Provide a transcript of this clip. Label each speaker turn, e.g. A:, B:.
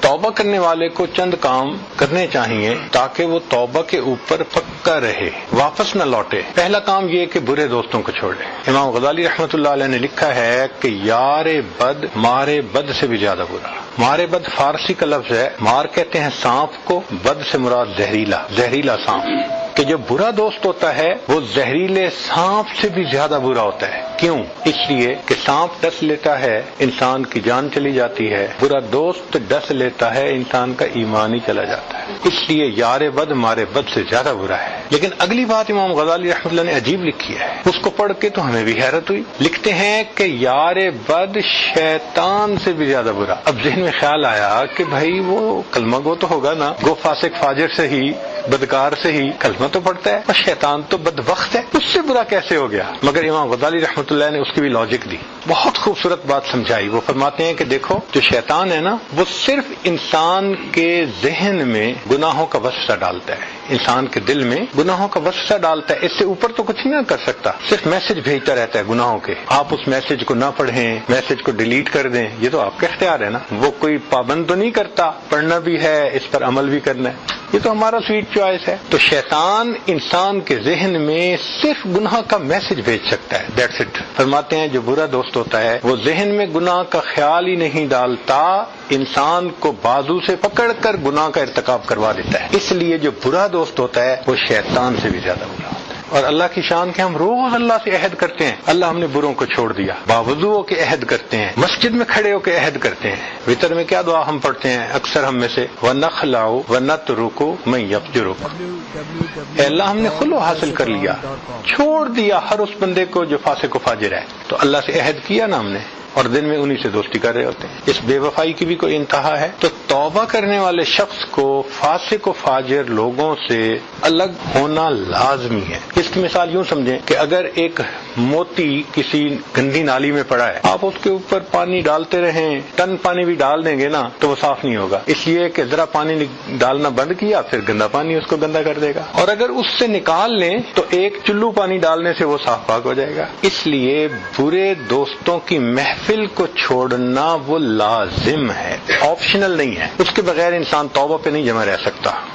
A: توبہ کرنے والے کو چند کام کرنے چاہیے تاکہ وہ توبہ کے اوپر پکا رہے، واپس نہ لوٹے۔ پہلا کام یہ کہ برے دوستوں کو چھوڑ دے۔ امام غزالی رحمۃ اللہ علیہ نے لکھا ہے کہ یار بد مارے بد سے بھی زیادہ برا۔ مارے بد فارسی کا لفظ ہے، مار کہتے ہیں سانپ کو، بد سے مراد زہریلا سانپ، کہ جو برا دوست ہوتا ہے وہ زہریلے سانپ سے بھی زیادہ برا ہوتا ہے۔ کیوں؟ اس لیے کہ سانپ ڈس لیتا ہے انسان کی جان چلی جاتی ہے، برا دوست ڈس لیتا ہے انسان کا ایمان ہی چلا جاتا ہے۔ اس لیے یار بد مارے بد سے زیادہ برا ہے۔ لیکن اگلی بات امام غزالی رحمۃ اللہ نے عجیب لکھی ہے، اس کو پڑھ کے تو ہمیں بھی حیرت ہوئی۔ لکھتے ہیں کہ یار بد شیطان سے بھی زیادہ برا۔ اب ذہن میں خیال آیا کہ بھائی وہ کلمہ گو تو ہوگا نا، گو فاسق فاجر سے ہی، بدکار سے ہی کلمہ تو پڑھتا ہے، اور شیطان تو بدبخت ہے، اس سے برا کیسے ہو گیا؟ مگر امام غزالی رحمۃ اللہ نے اس کی بھی لاجک دی، بہت خوبصورت بات سمجھائی۔ وہ فرماتے ہیں کہ دیکھو جو شیطان ہے نا، وہ صرف انسان کے ذہن میں گناہوں کا وسوسہ ڈالتا ہے، انسان کے دل میں گناہوں کا وسوسہ ڈالتا ہے، اس سے اوپر تو کچھ نہیں کر سکتا، صرف میسج بھیجتا رہتا ہے گناہوں کے۔ آپ اس میسج کو نہ پڑھیں، میسج کو ڈیلیٹ کر دیں، یہ تو آپ کا اختیار ہے نا، وہ کوئی پابند تو نہیں کرتا، پڑھنا بھی ہے، اس پر عمل بھی کرنا ہے، یہ تو ہمارا سویٹ چوائس ہے۔ تو شیطان انسان کے ذہن میں صرف گناہ کا میسج بھیج سکتا ہے، دیٹس اٹ۔ فرماتے ہیں جو برا دوست ہوتا ہے وہ ذہن میں گناہ کا خیال ہی نہیں ڈالتا، انسان کو بازو سے پکڑ کر گناہ کا ارتکاب کروا دیتا ہے۔ اس لیے جو برا دوست ہوتا ہے وہ شیطان سے بھی زیادہ برا ہوتا ہے۔ اور اللہ کی شان کے ہم روز اللہ سے عہد کرتے ہیں، اللہ ہم نے بروں کو چھوڑ دیا، باوضو ہو کے عہد کرتے ہیں، مسجد میں کھڑے ہو کے عہد کرتے ہیں۔ وتر میں کیا دعا ہم پڑھتے ہیں اکثر ہم میں سے، وَنَخْلَعُ وَنَتْرُكُ مَن يَفْجُرُكُ، اے اللہ ہم نے خلو حاصل کر لیا، چھوڑ دیا ہر اس بندے کو جو فاسق و فاجر ہے۔ تو اللہ سے عہد کیا نا ہم نے، اور دن میں انہی سے دوستی کر رہے ہوتے ہیں۔ اس بے وفائی کی بھی کوئی انتہا ہے؟ تو توبہ کرنے والے شخص کو فاسق و فاجر لوگوں سے الگ ہونا لازمی ہے۔ اس کی مثال یوں سمجھیں کہ اگر ایک موتی کسی گندی نالی میں پڑا ہے، آپ اس کے اوپر پانی ڈالتے رہیں، ٹن پانی بھی ڈال دیں گے نا تو وہ صاف نہیں ہوگا، اس لیے کہ ذرا پانی ڈالنا بند کیا پھر گندا پانی اس کو گندا کر دے گا، اور اگر اس سے نکال لیں تو ایک چلو پانی ڈالنے سے وہ صاف پاک ہو جائے گا۔ اس لیے برے دوستوں کی محفل کو چھوڑنا وہ لازم ہے، آپشنل نہیں ہے، اس کے بغیر انسان توبہ پہ نہیں جمع رہ سکتا۔